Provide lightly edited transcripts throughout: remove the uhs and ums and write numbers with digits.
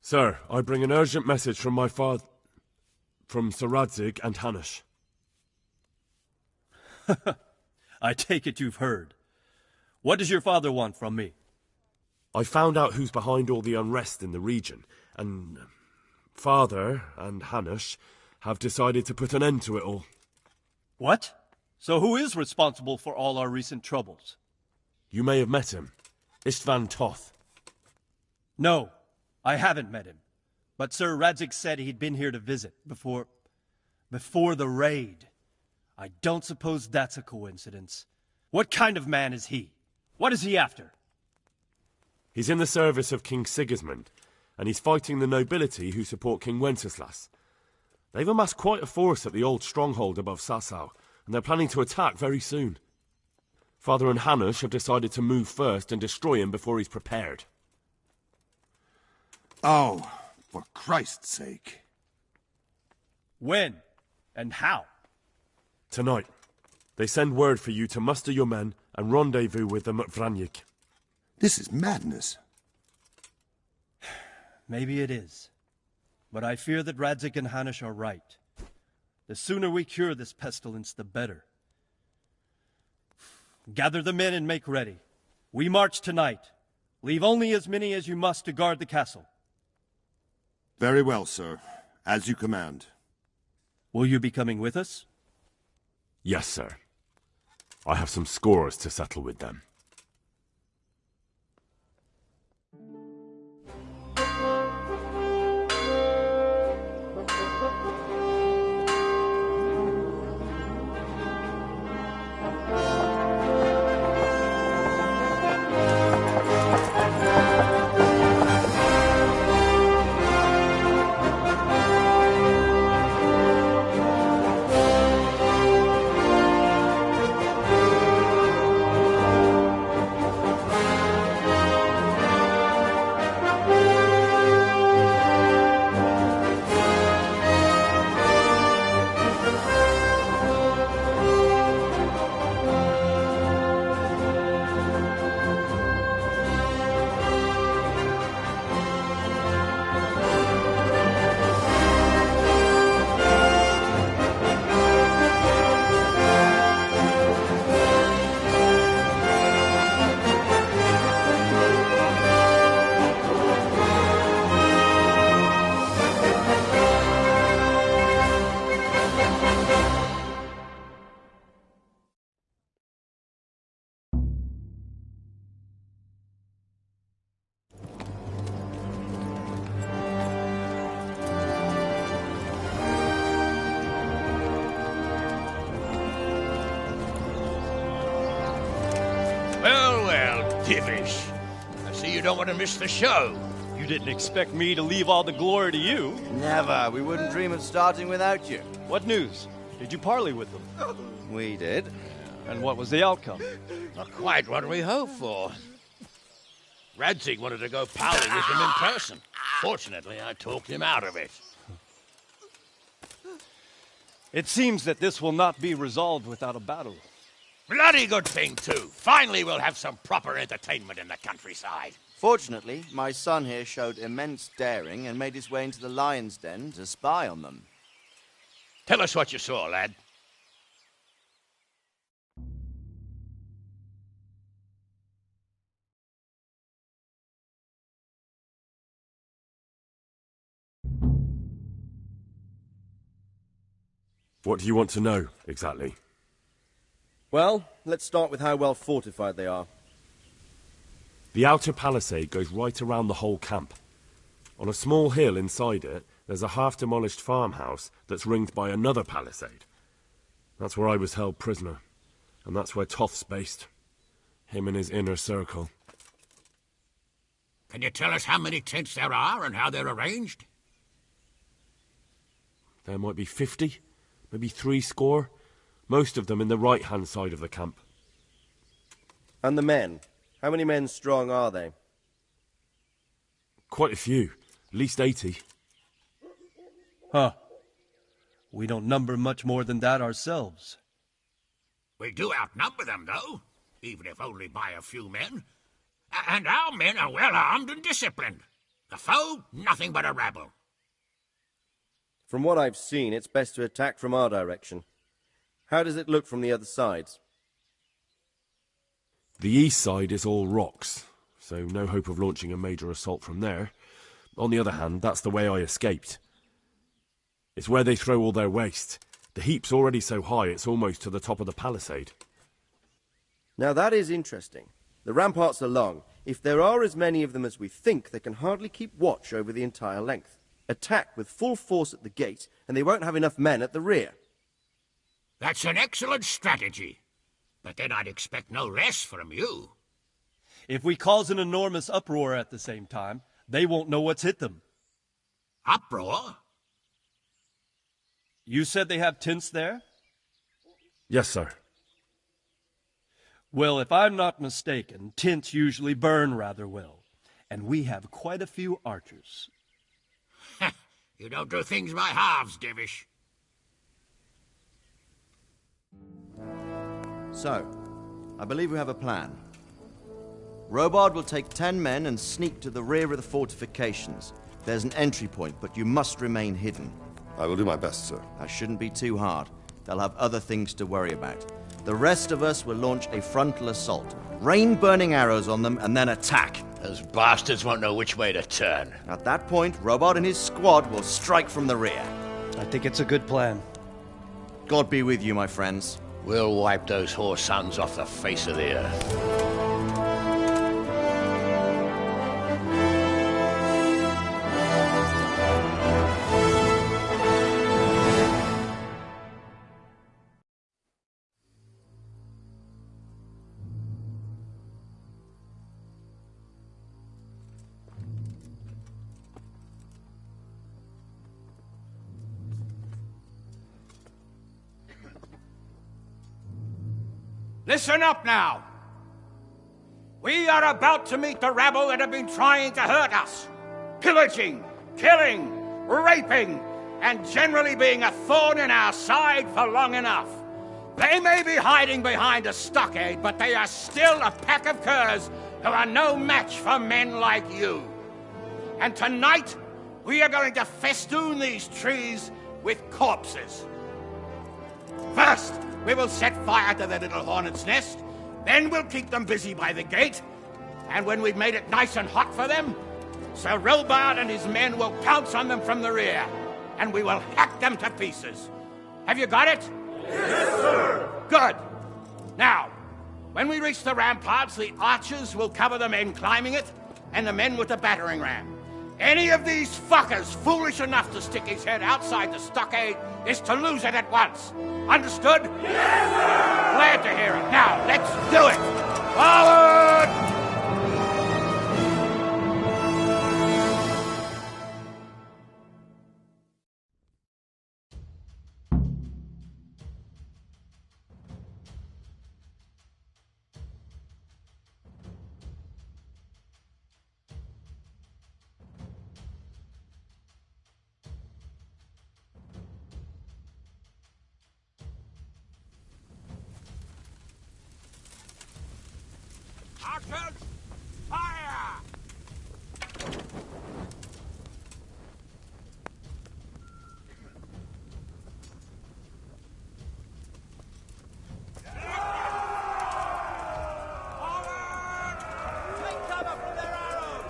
Sir, I bring an urgent message from my father... from Sir Radzig and Hanush. I take it you've heard. What does your father want from me? I found out who's behind all the unrest in the region, and... Father and Hanush have decided to put an end to it all. What? So who is responsible for all our recent troubles? You may have met him. Istvan Toth. No, I haven't met him. But Sir Radzig said he'd been here to visit before the raid. I don't suppose that's a coincidence. What kind of man is he? What is he after? He's in the service of King Sigismund, and he's fighting the nobility who support King Wenceslas. They've amassed quite a force at the old stronghold above Sasau, and they're planning to attack very soon. Father and Hanush have decided to move first and destroy him before he's prepared. Oh, for Christ's sake. When? And how? Tonight. They send word for you to muster your men and rendezvous with them at Vranyik. This is madness. Maybe it is. But I fear that Radzig and Hanush are right. The sooner we cure this pestilence, the better. Gather the men and make ready. We march tonight. Leave only as many as you must to guard the castle. Very well, sir. As you command. Will you be coming with us? Yes, sir. I have some scores to settle with them. Divish. I see you don't want to miss the show. You didn't expect me to leave all the glory to you. Never. We wouldn't dream of starting without you. What news? Did you parley with them? We did. And what was the outcome? Not quite what we hoped for. Radzig wanted to go parley with him in person. Fortunately, I talked him out of it. It seems that this will not be resolved without a battle. Bloody good thing, too. Finally, we'll have some proper entertainment in the countryside. Fortunately, my son here showed immense daring and made his way into the lion's den to spy on them. Tell us what you saw, lad. What do you want to know, exactly? Well, let's start with how well fortified they are. The outer palisade goes right around the whole camp. On a small hill inside it, there's a half-demolished farmhouse that's ringed by another palisade. That's where I was held prisoner, and that's where Toth's based. Him and his inner circle. Can you tell us how many tents there are and how they're arranged? There might be 50, maybe 60. Most of them in the right-hand side of the camp. And the men? How many men strong are they? Quite a few. At least 80. Huh. We don't number much more than that ourselves. We do outnumber them, though, even if only by a few men. And our men are well armed and disciplined. The foe, nothing but a rabble. From what I've seen, it's best to attack from our direction. How does it look from the other sides? The east side is all rocks, so no hope of launching a major assault from there. On the other hand, that's the way I escaped. It's where they throw all their waste. The heap's already so high it's almost to the top of the palisade. Now that is interesting. The ramparts are long. If there are as many of them as we think, they can hardly keep watch over the entire length. Attack with full force at the gate, and they won't have enough men at the rear. That's an excellent strategy. But then I'd expect no less from you. If we cause an enormous uproar at the same time, they won't know what's hit them. Uproar? You said they have tents there? Yes, sir. Well, if I'm not mistaken, tents usually burn rather well. And we have quite a few archers. You don't do things by halves, Divish. So, I believe we have a plan. Robard will take 10 men and sneak to the rear of the fortifications. There's an entry point, but you must remain hidden. I will do my best, sir. That shouldn't be too hard. They'll have other things to worry about. The rest of us will launch a frontal assault, rain burning arrows on them, and then attack. Those bastards won't know which way to turn. At that point, Robard and his squad will strike from the rear. I think it's a good plan. God be with you, my friends. We'll wipe those whore sons off the face of the earth. Listen up now. We are about to meet the rabble that have been trying to hurt us. Pillaging, killing, raping, and generally being a thorn in our side for long enough. They may be hiding behind a stockade, but they are still a pack of curs who are no match for men like you. And tonight, we are going to festoon these trees with corpses. First, we will set fire to their little hornet's nest. Then we'll keep them busy by the gate. And when we've made it nice and hot for them, Sir Robard and his men will pounce on them from the rear. And we will hack them to pieces. Have you got it? Yes, sir! Good. Now, when we reach the ramparts, the archers will cover the men climbing it, and the men with the battering ram. Any of these fuckers foolish enough to stick his head outside the stockade is to lose it at once. Understood? Yes, sir! Glad to hear it. Now, let's do it! Forward! Archers, fire! Take cover from their arrows!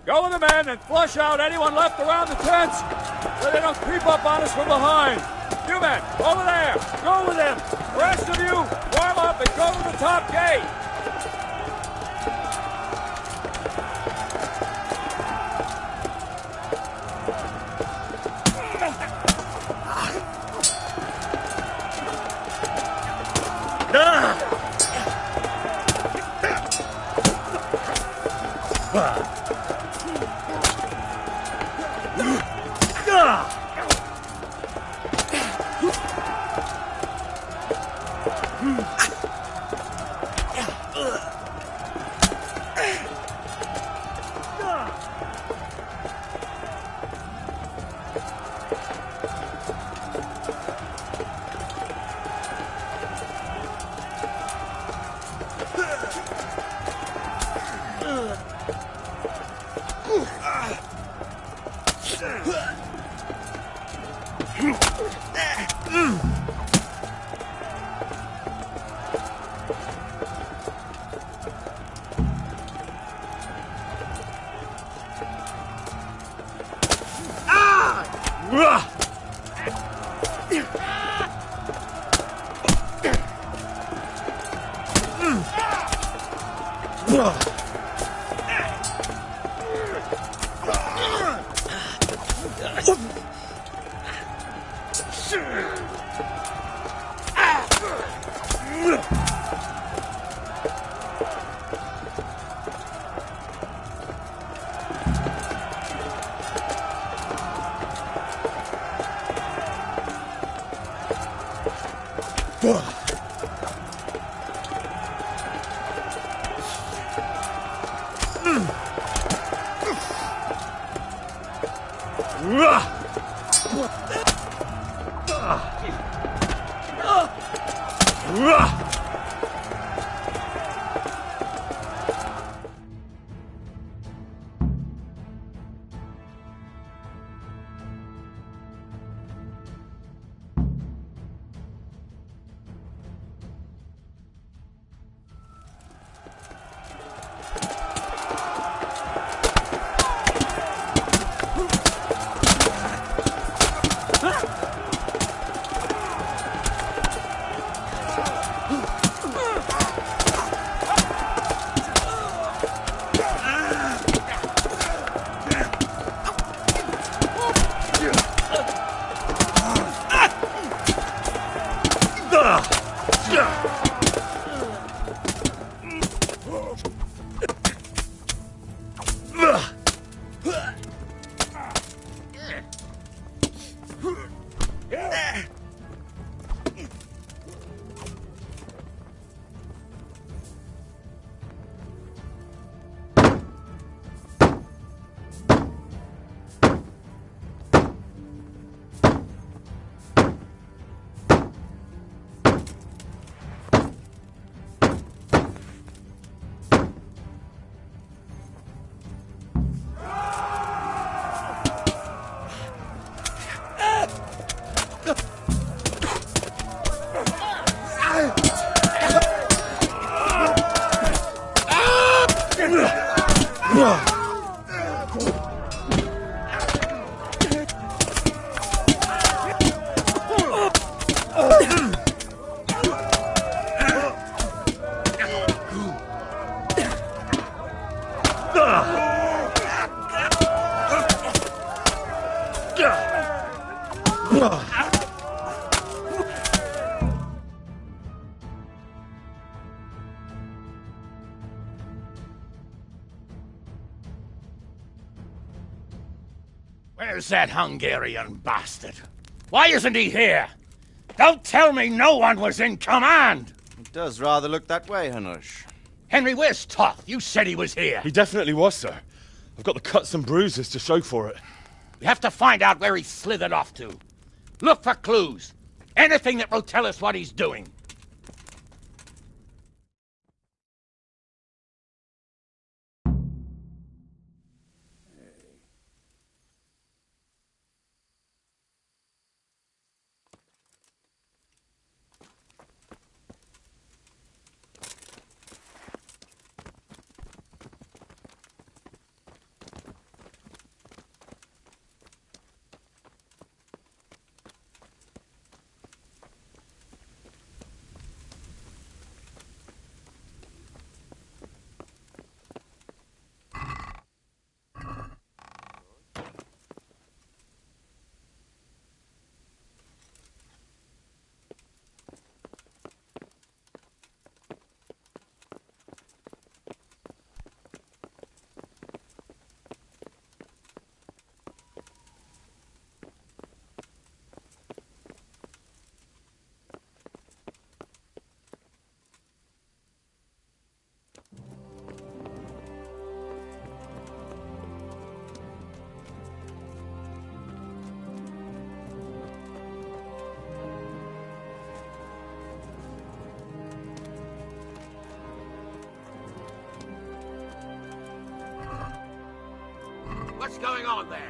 Go with the men and flush out anyone left around the tents so they don't creep up on us from behind. You men, over there, go with them. The rest of you, warm up and go to the top gate. Where's that Hungarian bastard? Why isn't he here? Don't tell me no one was in command! It does rather look that way, Hanush. Henry, where's Toth? You said he was here. He definitely was, sir. I've got the cuts and bruises to show for it. We have to find out where he slithered off to. Look for clues. Anything that will tell us what he's doing. What's going on there?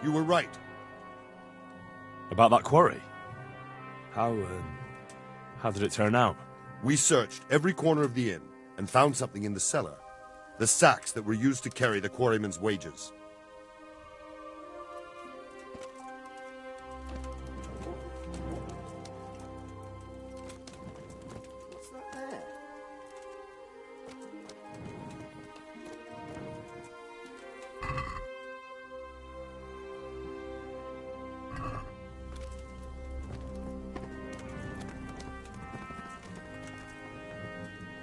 You were right. About that quarry? How did it turn out? We searched every corner of the inn and found something in the cellar. The sacks that were used to carry the quarrymen's wages. What's that there?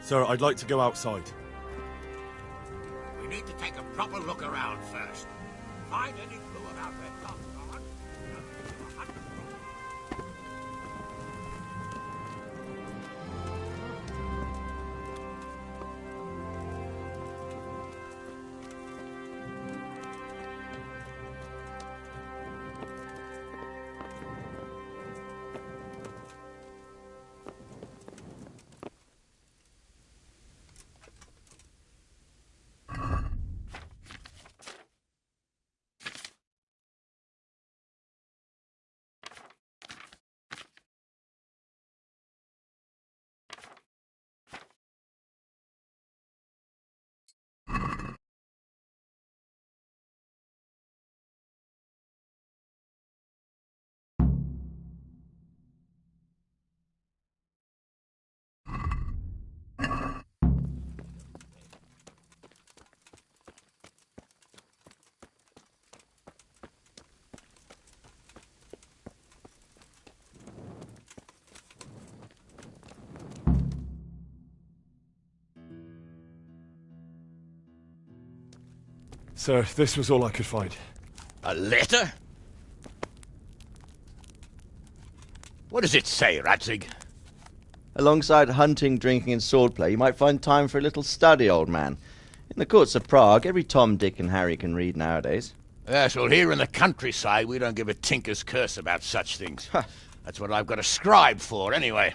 Sir, I'd like to go outside. We need to take a proper look around first. Find any clue about where Tom's gone. Sir, this was all I could find. A letter? What does it say, Radzig? Alongside hunting, drinking, and swordplay, you might find time for a little study, old man. In the courts of Prague, every Tom, Dick, and Harry can read nowadays. Yes, well, here in the countryside, we don't give a tinker's curse about such things. That's what I've got a scribe for, anyway.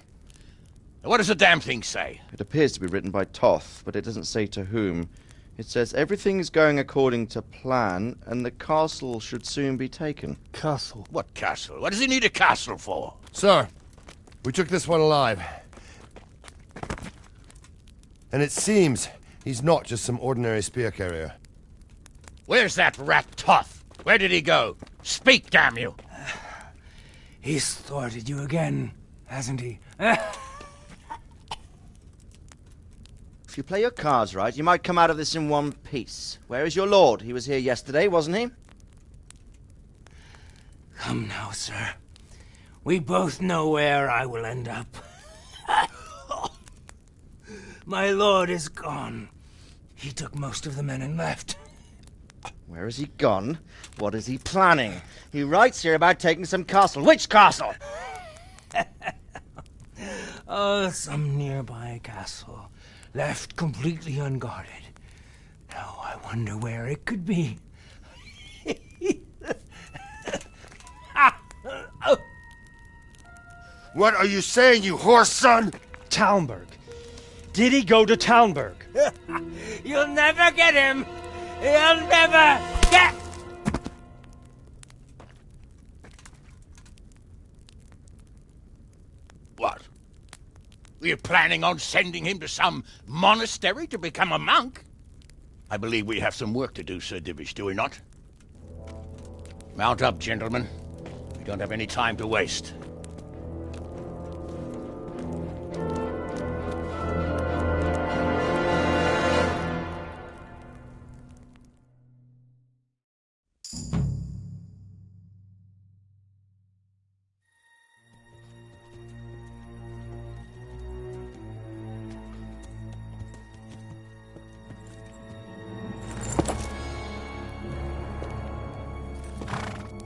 What does the damn thing say? It appears to be written by Toth, but it doesn't say to whom. It says everything is going according to plan, and the castle should soon be taken. Castle. What castle? What does he need a castle for? Sir, we took this one alive. And it seems he's not just some ordinary spear carrier. Where's that rat Toth? Where did he go? Speak, damn you! He's thwarted you again, hasn't he? If you play your cards right, you might come out of this in one piece. Where is your lord? He was here yesterday, wasn't he? Come now, sir. We both know where I will end up. My lord is gone. He took most of the men and left. Where has he gone? What is he planning? He writes here about taking some castle. Which castle? Oh, some nearby castle. Left completely unguarded. Now I wonder where it could be. What are you saying, you horse son? Talmberg? Did he go to Talmberg? You'll never get him! You'll never get... What? Were you planning on sending him to some monastery to become a monk? I believe we have some work to do, Sir Divish, do we not? Mount up, gentlemen. We don't have any time to waste.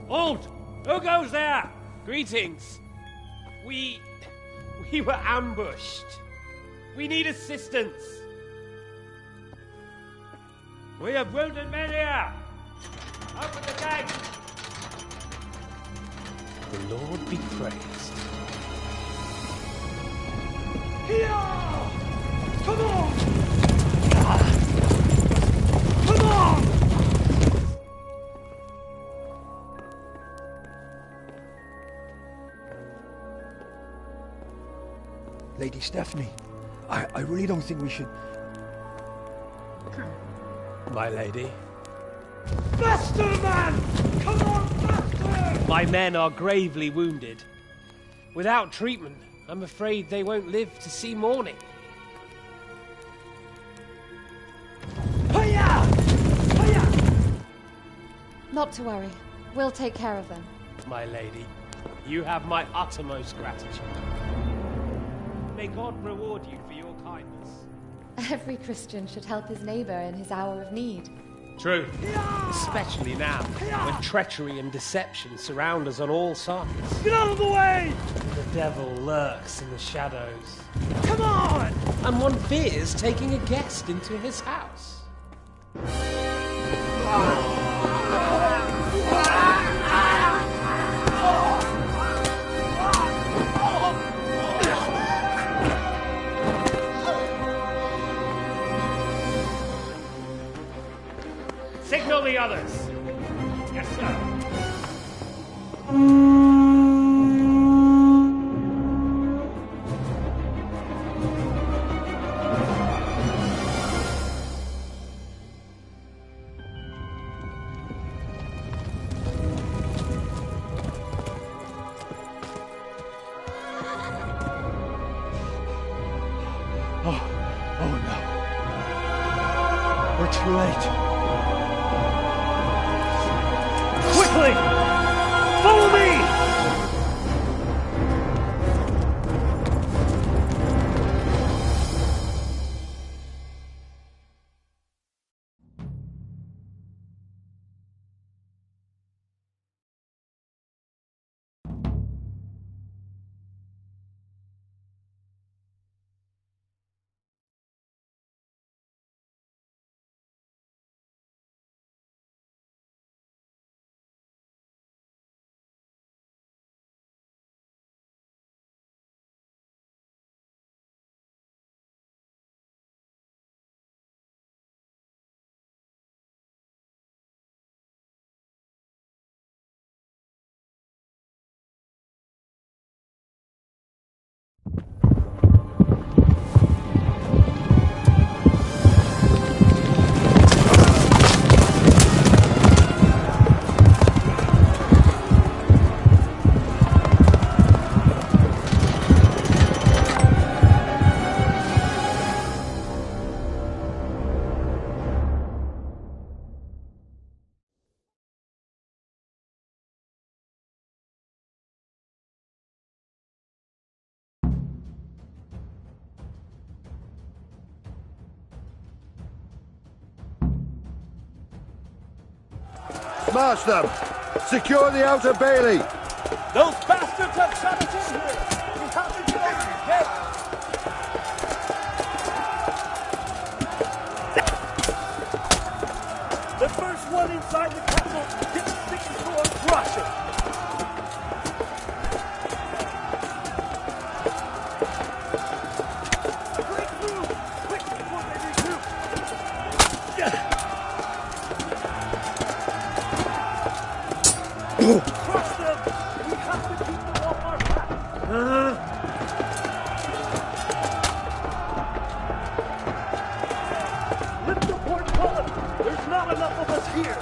Halt! Who goes there? Greetings. We were ambushed. We need assistance. We have wounded men here. Open the gate. The Lord be praised. Here! Come on! Come on! Lady Stephanie, I really don't think we should... My lady. Faster, man! Come on, faster! My men are gravely wounded. Without treatment, I'm afraid they won't live to see morning. Hiya! Hiya! Not to worry. We'll take care of them. My lady, you have my uttermost gratitude. May God reward you for your kindness. Every Christian should help his neighbor in his hour of need. True. Especially now, when treachery and deception surround us on all sides. Get out of the way! The devil lurks in the shadows. Come on! And one fears taking a guest into his house. Signal the others. Yes, sir. Oh no. We're too late. Quickly! Follow me! Smash them! Secure the outer bailey! Those bastards have shut us in here! We have to get over yet! The first one inside the castle gets sticking to a crush it! Crush them! We have to keep them off our back! Lift the portcullis! There's not enough of us here!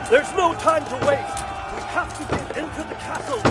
There's no time to waste! We have to get into the castle!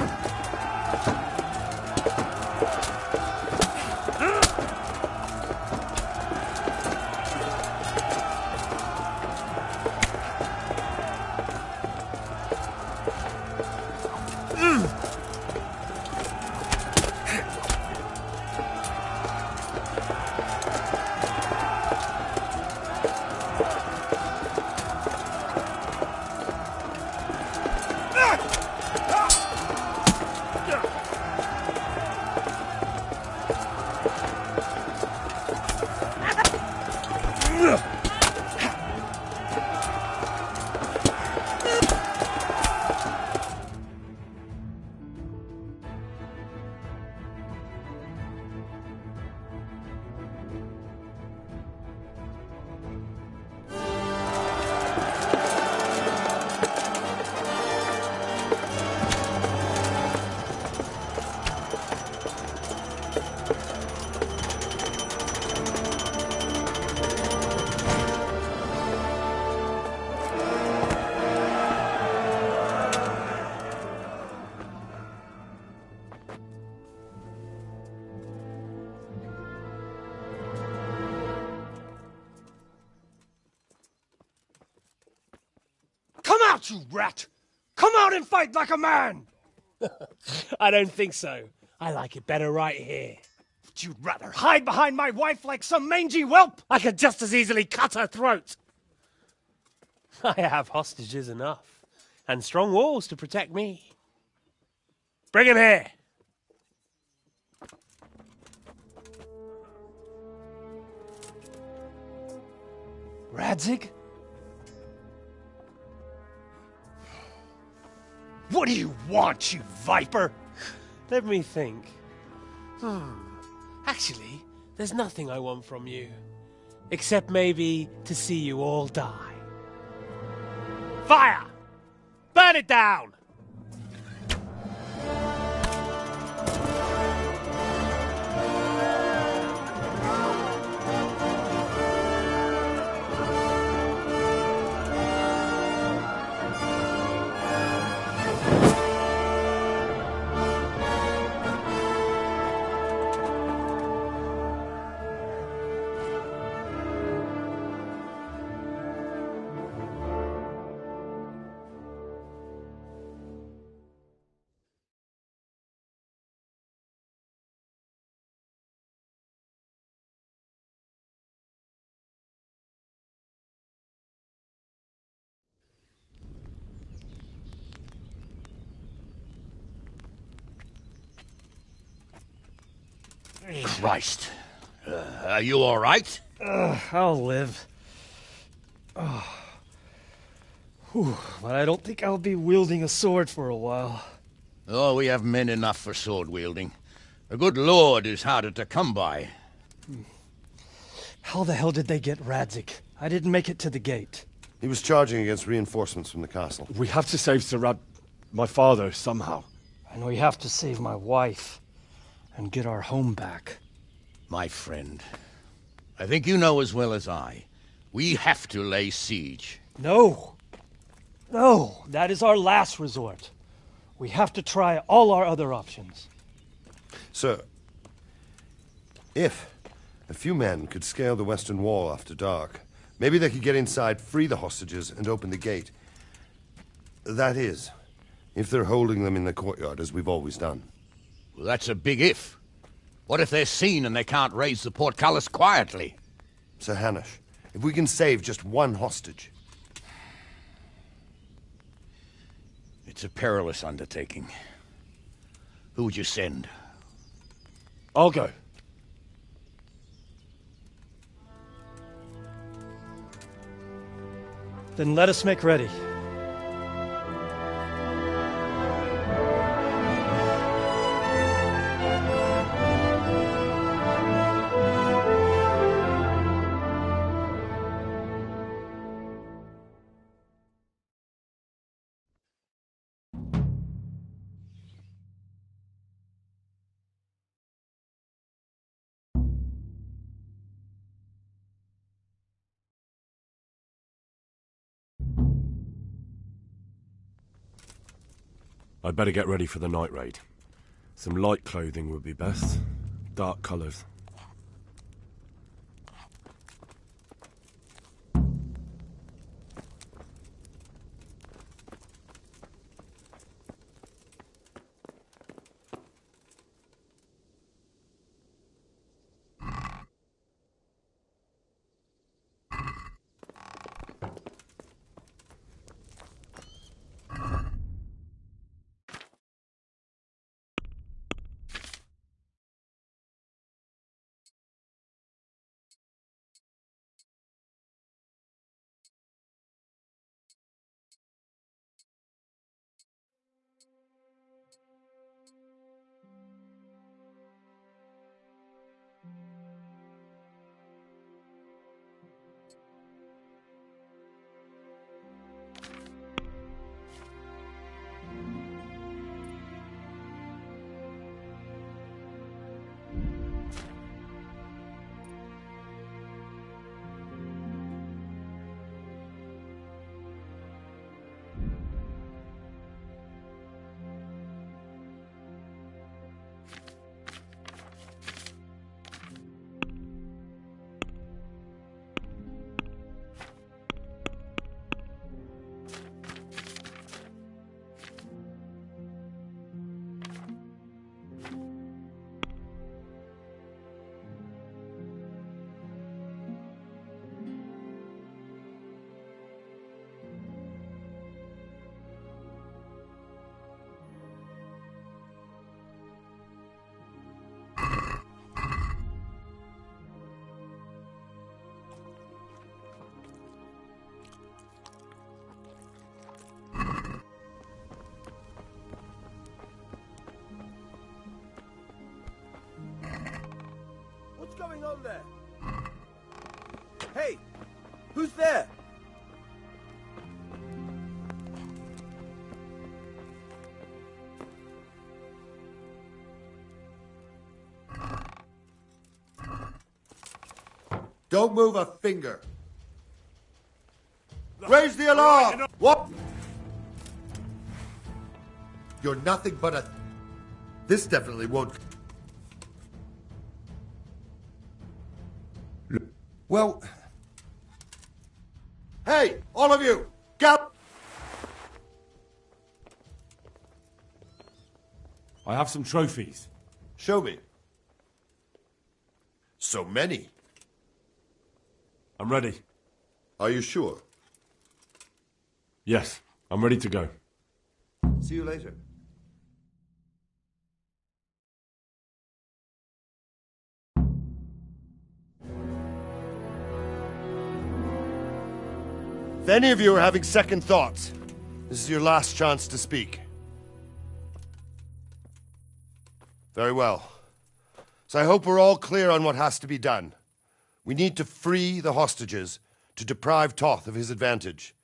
Come out, you rat! Come out and fight like a man! I don't think so. I like it better right here. Would you rather hide behind my wife like some mangy whelp? I could just as easily cut her throat. I have hostages enough, and strong walls to protect me. Bring him here. Radzig? What do you want, you viper? Let me think. Actually, there's nothing I want from you. Except maybe to see you all die. Fire! Burn it down! Christ. Are you all right? I'll live. Whew, but I don't think I'll be wielding a sword for a while. Oh, we have men enough for sword wielding. A good lord is harder to come by. How the hell did they get Radzig? I didn't make it to the gate. He was charging against reinforcements from the castle. We have to save Sir my father, somehow. And we have to save my wife and get our home back. My friend, I think you know as well as I. We have to lay siege. No! No! That is our last resort. We have to try all our other options. Sir, if a few men could scale the western wall after dark, maybe they could get inside, free the hostages, and open the gate. That is, if they're holding them in the courtyard, as we've always done. Well, that's a big if. What if they're seen and they can't raise the portcullis quietly? Sir Hanush, if we can save just one hostage. It's a perilous undertaking. Who would you send? I'll go. Then let us make ready. I'd better get ready for the night raid. Some light clothing would be best. Dark colours. What's going on there? Hey! Who's there? Don't move a finger. Raise the alarm! What? You're nothing but a... This definitely won't... Well... Hey, all of you! Get... I have some trophies. Show me. So many. I'm ready. Are you sure? Yes, I'm ready to go. See you later. If any of you are having second thoughts, this is your last chance to speak. Very well. So I hope we're all clear on what has to be done. We need to free the hostages to deprive Toth of his advantage.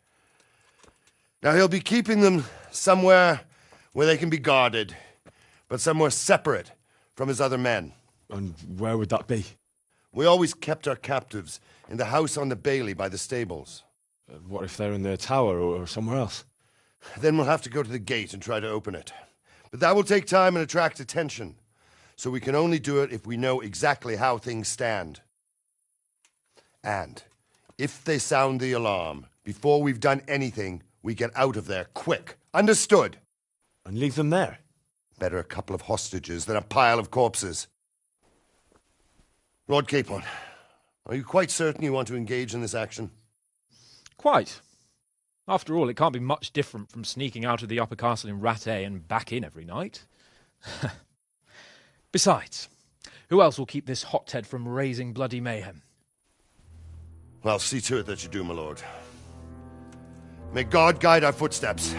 Now, he'll be keeping them somewhere where they can be guarded, but somewhere separate from his other men. And where would that be? We always kept our captives in the house on the Bailey by the stables. What if they're in their tower or somewhere else? Then we'll have to go to the gate and try to open it. But that will take time and attract attention. So we can only do it if we know exactly how things stand. And if they sound the alarm, before we've done anything, we get out of there quick. Understood? And leave them there? Better a couple of hostages than a pile of corpses. Lord Capon, are you quite certain you want to engage in this action? Quite. After all, it can't be much different from sneaking out of the upper castle in Rattay and back in every night. Besides, who else will keep this hothead from raising bloody mayhem? Well, see to it that you do, my lord. May God guide our footsteps.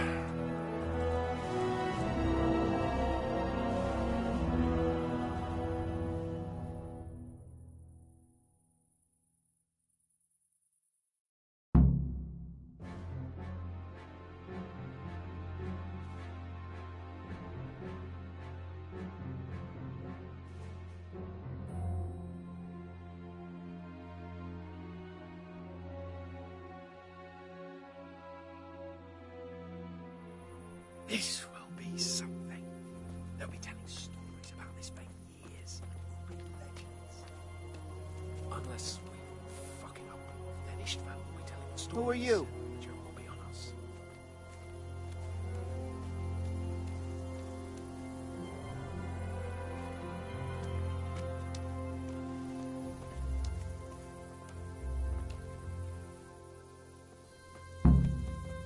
This will be something. They'll be telling stories about this for years. It'll be legends. Unless we fuck it up, then Istvan will be telling the stories. Who are you? The joke will be on us.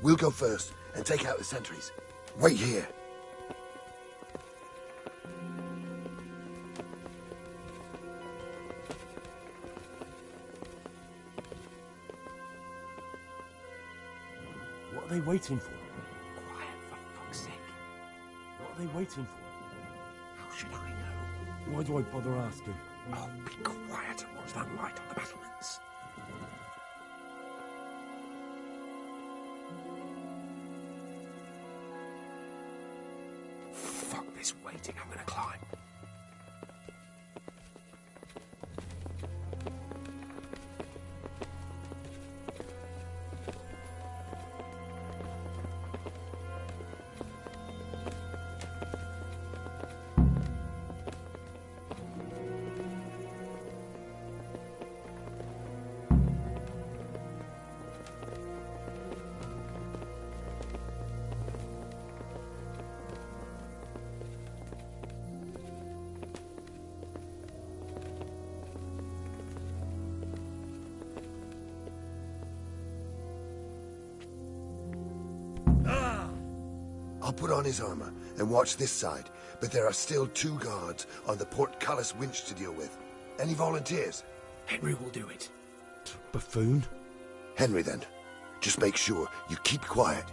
We'll go first and take out the sentries. Wait here. What are they waiting for? Quiet, for fuck's sake. What are they waiting for? How should I know? Why do I bother asking? Oh, be quiet and watch that light on the battlements. Fuck this waiting, I'm gonna climb. I'll put on his armor and watch this side, but there are still 2 guards on the portcullis winch to deal with. Any volunteers? Henry will do it. Buffoon? Henry, then. Just make sure you keep quiet.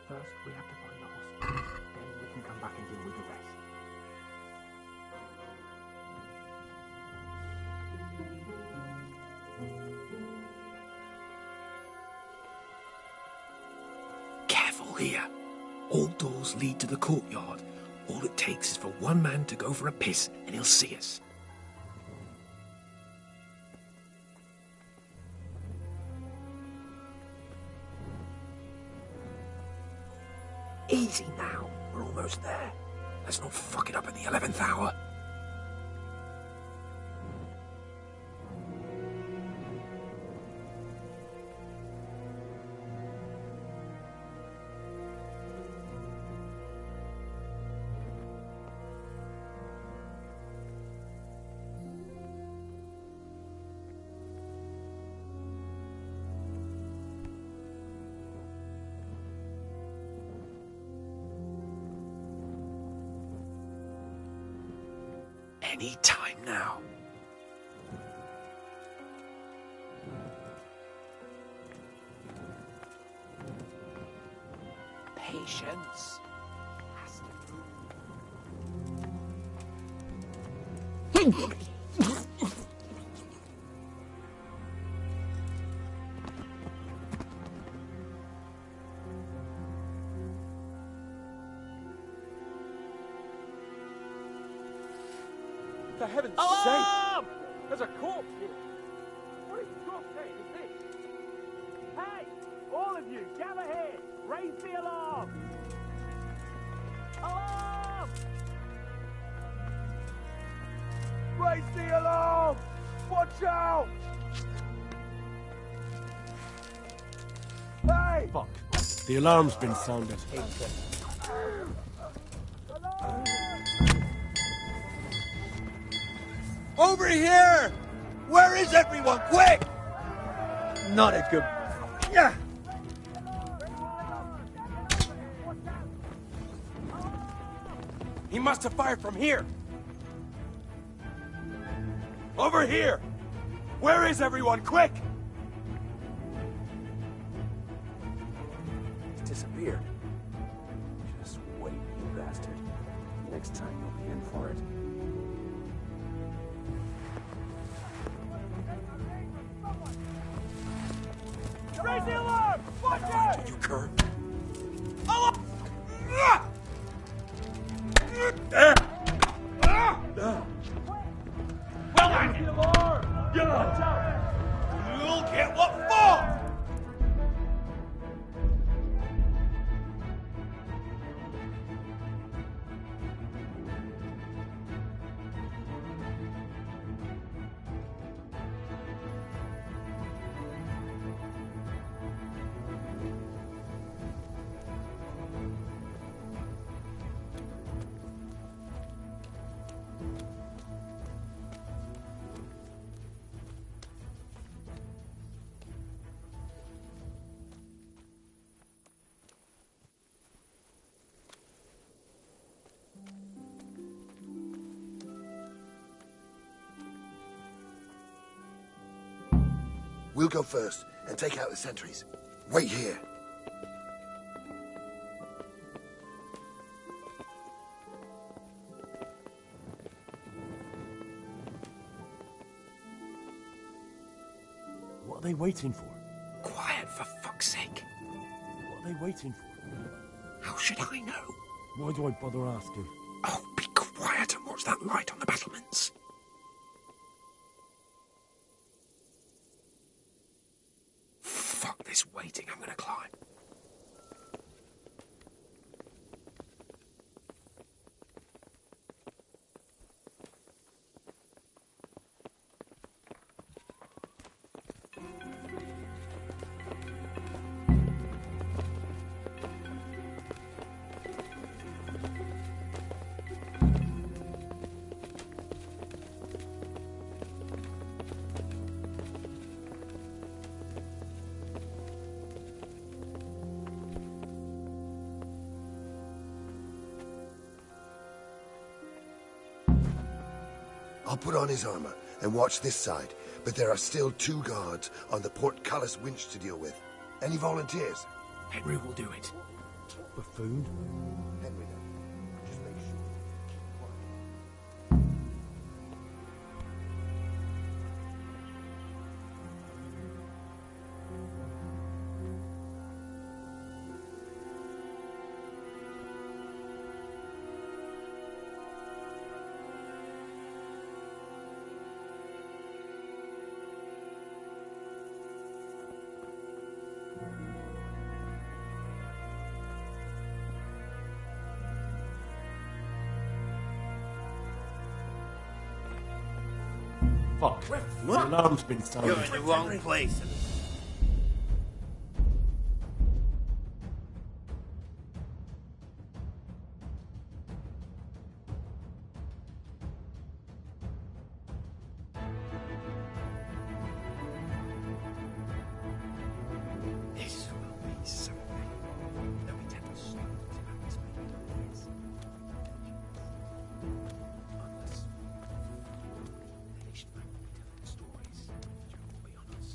First, we have to find the hospital. Then we can come back and deal with the rest. Careful here. All doors lead to the courtyard. All it takes is for one man to go for a piss and he'll see us. Easy now. We're almost there. Let's not fuck it up at the 11th hour. Any time now. Patience. for heaven's Alarm! sake! There's a corpse here. What is your name is this? Hey! All of you, gather here! Raise the alarm! Alarm! Raise the alarm! Watch out! Hey! Fuck. The alarm's been sounded. Over here! Where is everyone? Quick! Not a good... Yeah! He must have fired from here. Over here! Where is everyone? Quick! He's disappeared. Just wait, you bastard. Next time you'll be in for it. Raise the alarm! Watch out! You cur. Alarm! Well, then! You'll get what for! We'll go first and take out the sentries. Wait here. What are they waiting for? Quiet, for fuck's sake. What are they waiting for? How should I know? Why do I bother asking? Oh, be quiet and watch that light on the battlements. Fuck this waiting, I'm gonna climb. I'll put on his armor and watch this side, but there are still 2 guards on the portcullis winch to deal with. Any volunteers? Henry will do it. Buffoon? Henry, then. Just make sure. Fuck. The alarm's been sounded. You're in the wrong place. This will be something that we tell stories about this many years. Unless the nation might be telling stories which are all beyond us.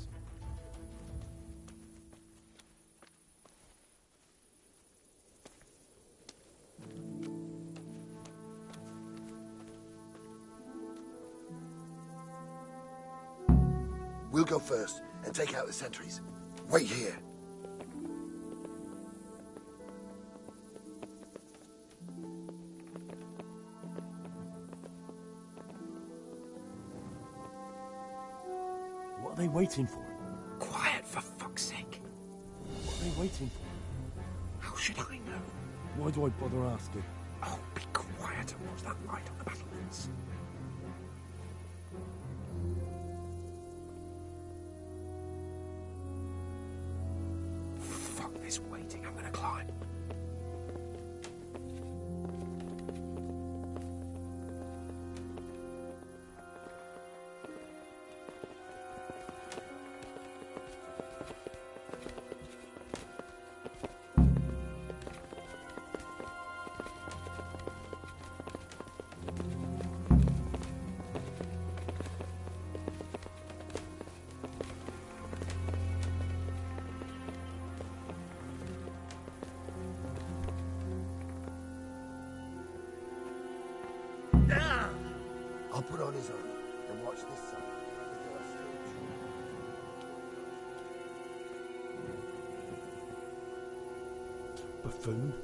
We'll go first and take out the sentries. Wait here. What are they waiting for? Quiet, for fuck's sake. What are they waiting for? How should I know? Why do I bother asking? Oh, be quiet and watch that light on the battlements. Fuck this waiting, I'm gonna climb. I'll put on his armor and watch this side. But there are still Buffoon?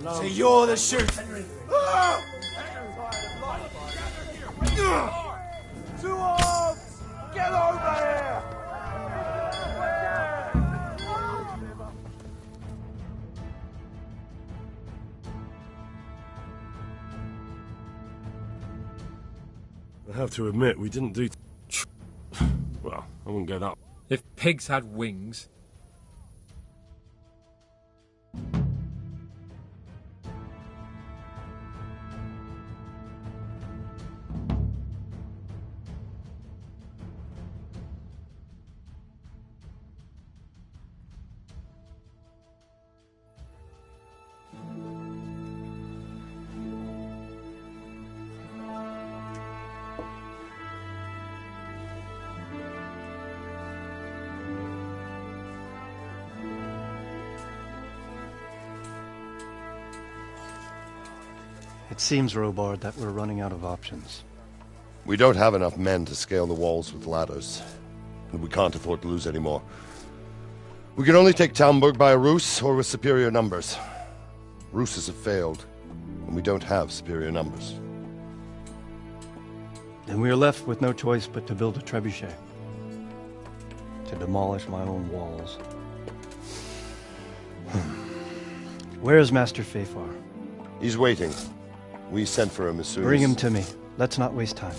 So you're the shooter. Two arms! Get over here! I have to admit, we didn't do... Well, I wouldn't go that... If pigs had wings... It seems, Robard, that we're running out of options. We don't have enough men to scale the walls with ladders, and we can't afford to lose any more. We can only take Talmberg by a ruse or with superior numbers. Ruses have failed, and we don't have superior numbers. Then we are left with no choice but to build a trebuchet. To demolish my own walls. Where is Master Fafar? He's waiting. We sent for him as soon as... Bring him to me. Let's not waste time.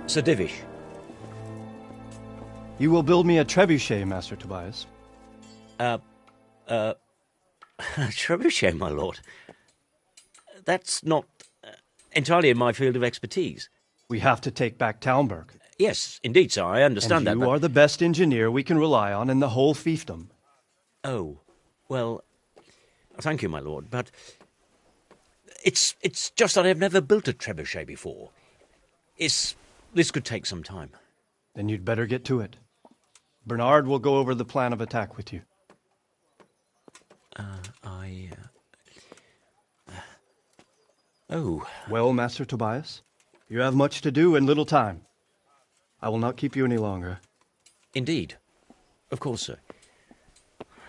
Sir Divish. You will build me a trebuchet, Master Tobias. Trebuchet, my lord. That's not entirely in my field of expertise. We have to take back Talmberg. Yes, indeed, sir, I understand that. You are the best engineer we can rely on in the whole fiefdom. Oh, well, thank you, my lord, but it's just that I've never built a trebuchet before. This could take some time. Then you'd better get to it. Bernard will go over the plan of attack with you. Oh. Well, Master Tobias, you have much to do and little time. I will not keep you any longer. Indeed. Of course, sir.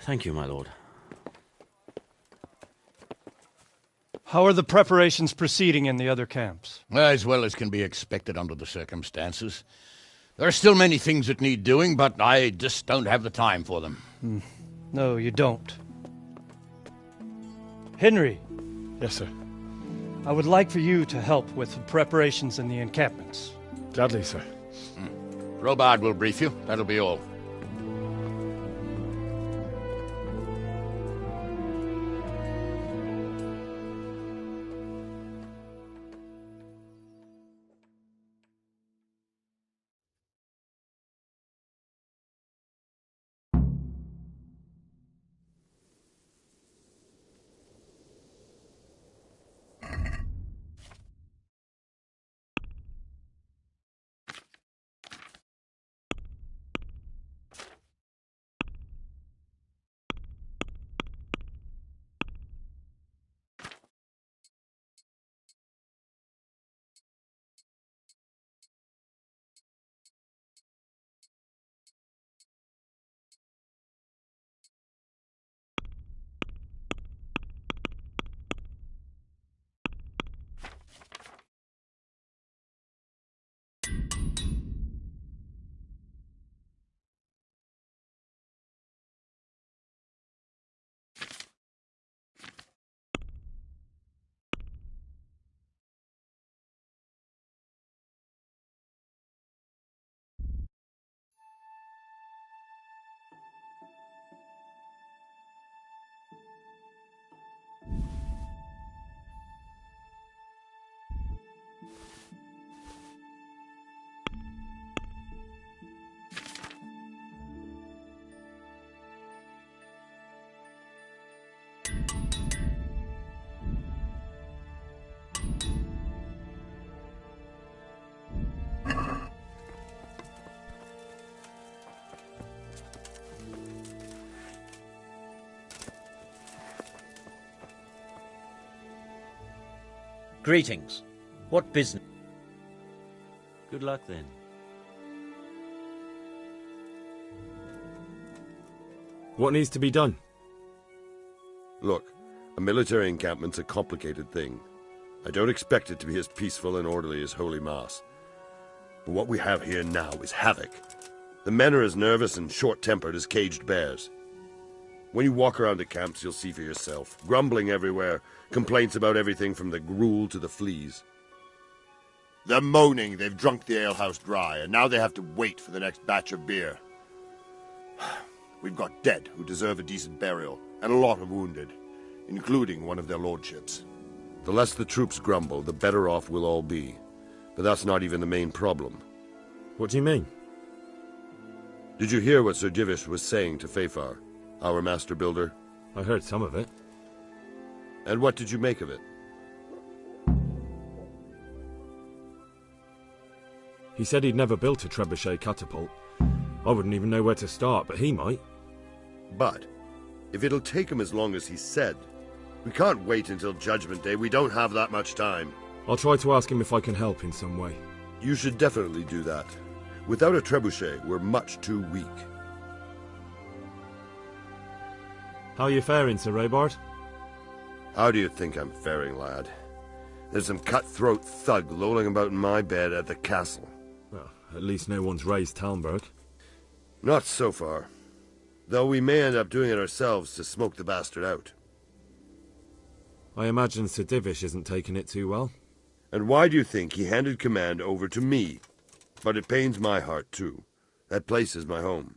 Thank you, my lord. How are the preparations proceeding in the other camps? As well as can be expected under the circumstances. There are still many things that need doing, but I just don't have the time for them. No, you don't. Henry. Yes, sir. I would like for you to help with the preparations in the encampments. Gladly, sir. Robard will brief you. That'll be all. Greetings. What business? Good luck then. What needs to be done? Look, a military encampment's a complicated thing. I don't expect it to be as peaceful and orderly as Holy Mass. But what we have here now is havoc. The men are as nervous and short-tempered as caged bears. When you walk around the camps, you'll see for yourself. Grumbling everywhere, complaints about everything from the gruel to the fleas. They're moaning they've drunk the alehouse dry, and now they have to wait for the next batch of beer. We've got dead who deserve a decent burial, and a lot of wounded, including one of their lordships. The less the troops grumble, the better off we'll all be. But that's not even the main problem. What do you mean? Did you hear what Sir Divish was saying to Fafar, our master builder? I heard some of it. And what did you make of it? He said he'd never built a trebuchet catapult. I wouldn't even know where to start, but he might. But, if it'll take him as long as he said, we can't wait until Judgment Day. We don't have that much time. I'll try to ask him if I can help in some way. You should definitely do that. Without a trebuchet, we're much too weak. How are you faring, Sir Robard? How do you think I'm faring, lad? There's some cutthroat thug lolling about in my bed at the castle. Well, at least no one's raised Talmberg. Not so far. Though we may end up doing it ourselves to smoke the bastard out. I imagine Sir Divish isn't taking it too well. And why do you think he handed command over to me? But it pains my heart, too. That place is my home.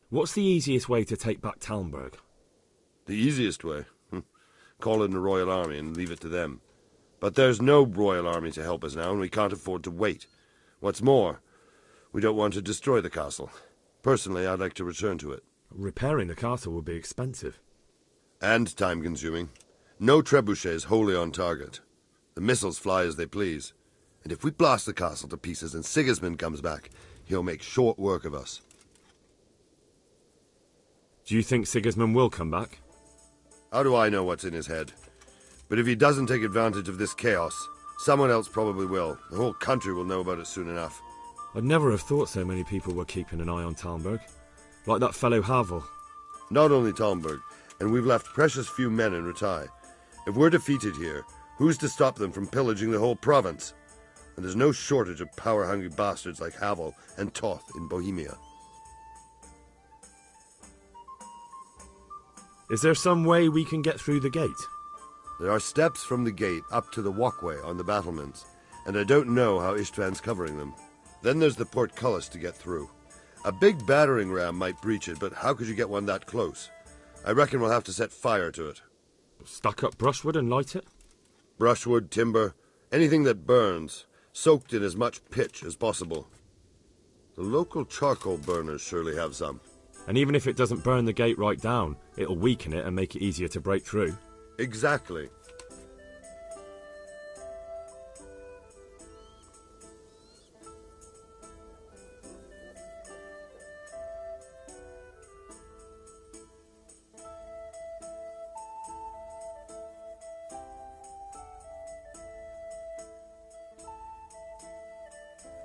What's the easiest way to take back Talmberg? The easiest way? Call in the Royal Army and leave it to them. But there's no Royal Army to help us now, and we can't afford to wait. What's more, we don't want to destroy the castle. Personally, I'd like to return to it. Repairing the castle would be expensive. And time-consuming. No trebuchet is wholly on target. The missiles fly as they please. And if we blast the castle to pieces and Sigismund comes back, he'll make short work of us. Do you think Sigismund will come back? How do I know what's in his head? But if he doesn't take advantage of this chaos, someone else probably will. The whole country will know about it soon enough. I'd never have thought so many people were keeping an eye on Talmberg. Like that fellow Havel. Not only Talmberg. and we've left precious few men in Rattay. If we're defeated here, who's to stop them from pillaging the whole province? And there's no shortage of power-hungry bastards like Havel and Toth in Bohemia. Is there some way we can get through the gate? There are steps from the gate up to the walkway on the battlements, and I don't know how Istvan's covering them. Then there's the portcullis to get through. A big battering ram might breach it, but how could you get one that close? I reckon we'll have to set fire to it. Stuck up brushwood and light it? Brushwood, timber, anything that burns, soaked in as much pitch as possible. The local charcoal burners surely have some. And even if it doesn't burn the gate right down, it'll weaken it and make it easier to break through. Exactly.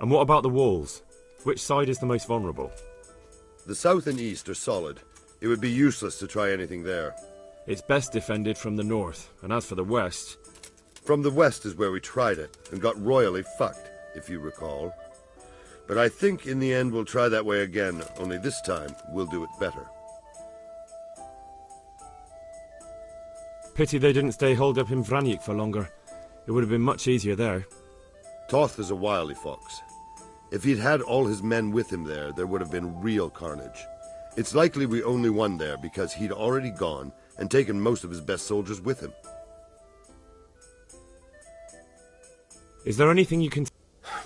And what about the walls? Which side is the most vulnerable? The south and east are solid. It would be useless to try anything there. It's best defended from the north, and as for the west... From the west is where we tried it, and got royally fucked, if you recall. But I think in the end we'll try that way again, only this time we'll do it better. Pity they didn't stay holed up in Vranyk for longer. It would have been much easier there. Toth is a wily fox. If he'd had all his men with him there would have been real carnage. It's likely we only won there because he'd already gone and taken most of his best soldiers with him. Is there anything you can...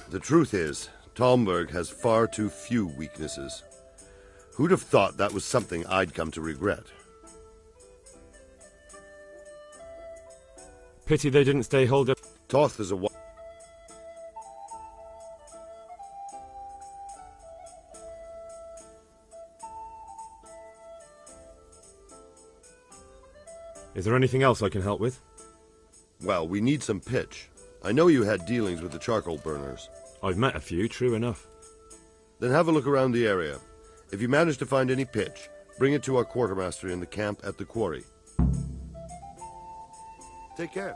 The truth is, Talmberg has far too few weaknesses. Who'd have thought that was something I'd come to regret? Pity they didn't stay holed up... Toth is a... Is there anything else I can help with? Well, we need some pitch. I know you had dealings with the charcoal burners. I've met a few, true enough. Then have a look around the area. If you manage to find any pitch, bring it to our quartermaster in the camp at the quarry. Take care.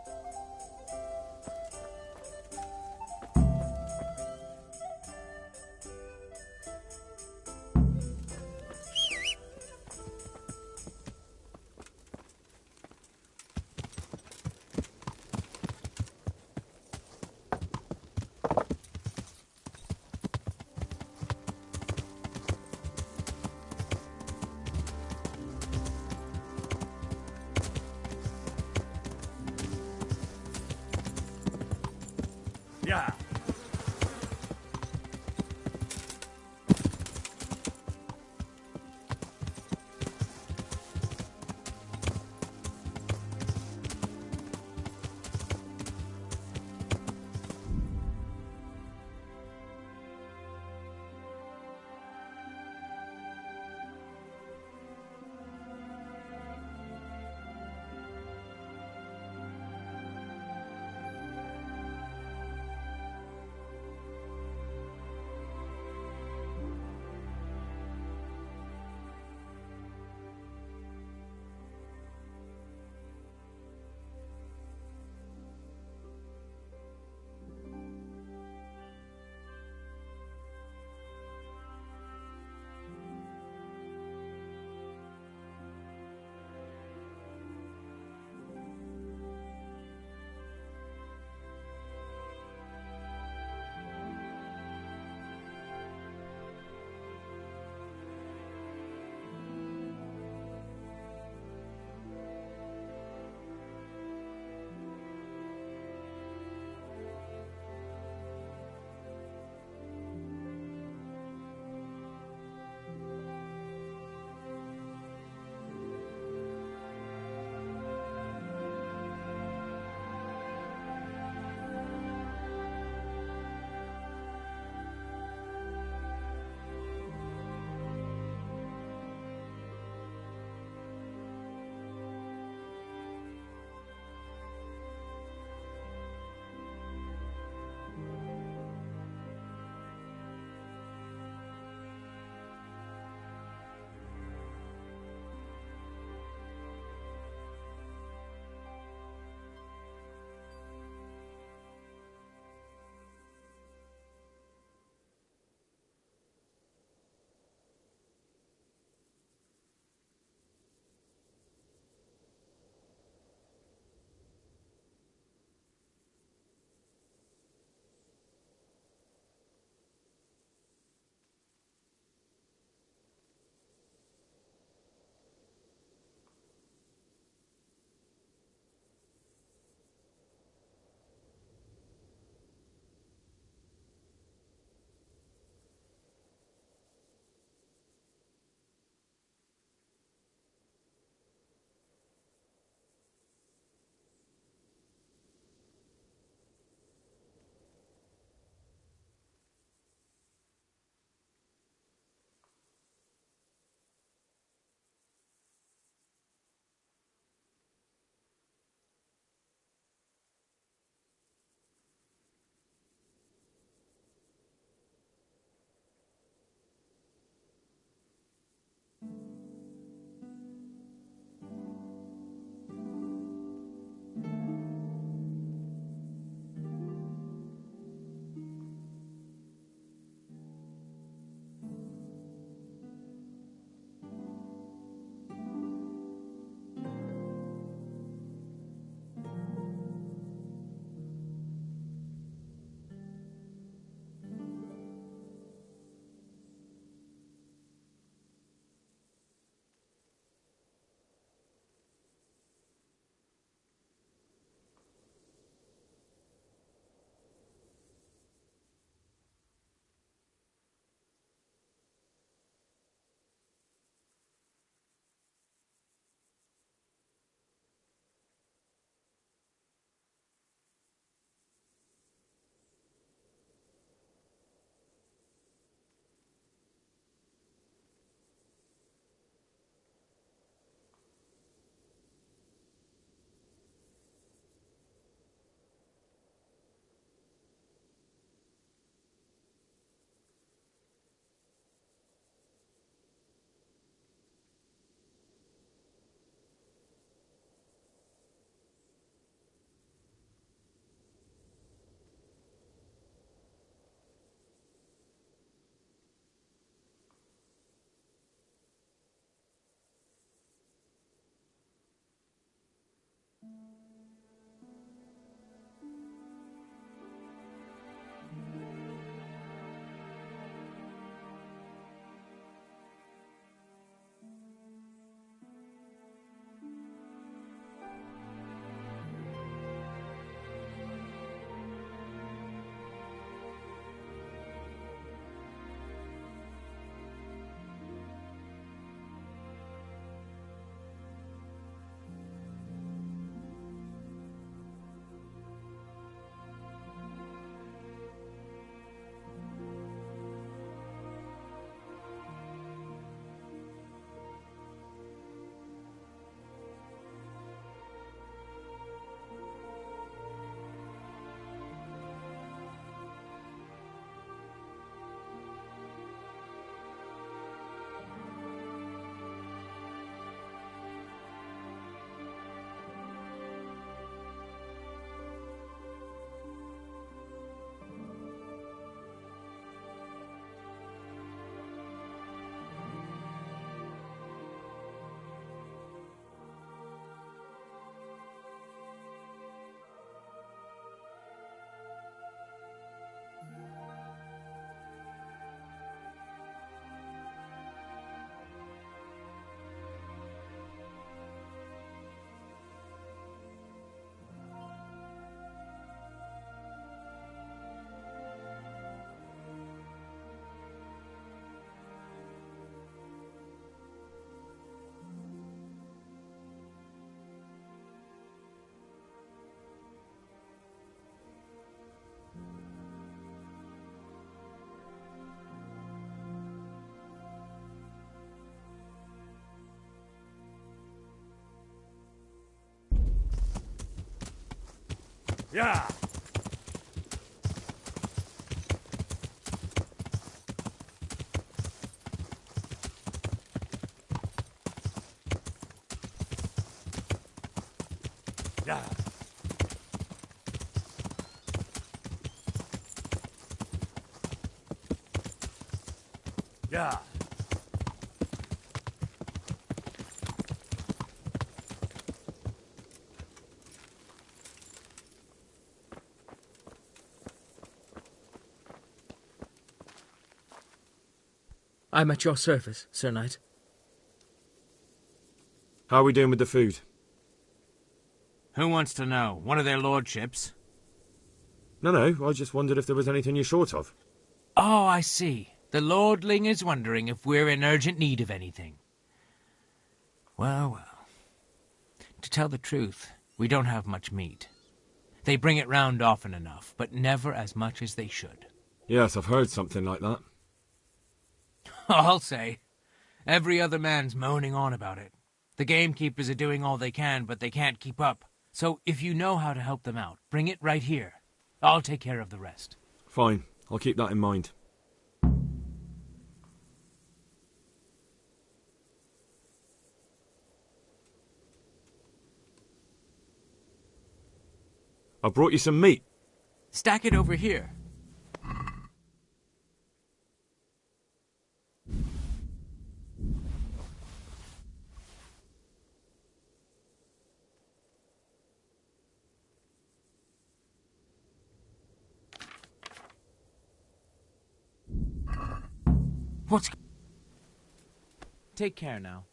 Yeah. Yeah. Yeah. Yeah. I'm at your service, Sir Knight. How are we doing with the food? Who wants to know? One of their lordships? No, I just wondered if there was anything you're short of. Oh, I see. The lordling is wondering if we're in urgent need of anything. Well, well. To tell the truth, we don't have much meat. They bring it round often enough, but never as much as they should. Yes, I've heard something like that. I'll say. Every other man's moaning on about it. The gamekeepers are doing all they can, but they can't keep up. So if you know how to help them out, bring it right here. I'll take care of the rest. Fine, I'll keep that in mind. I brought you some meat. Stack it over here. What's... Take care now.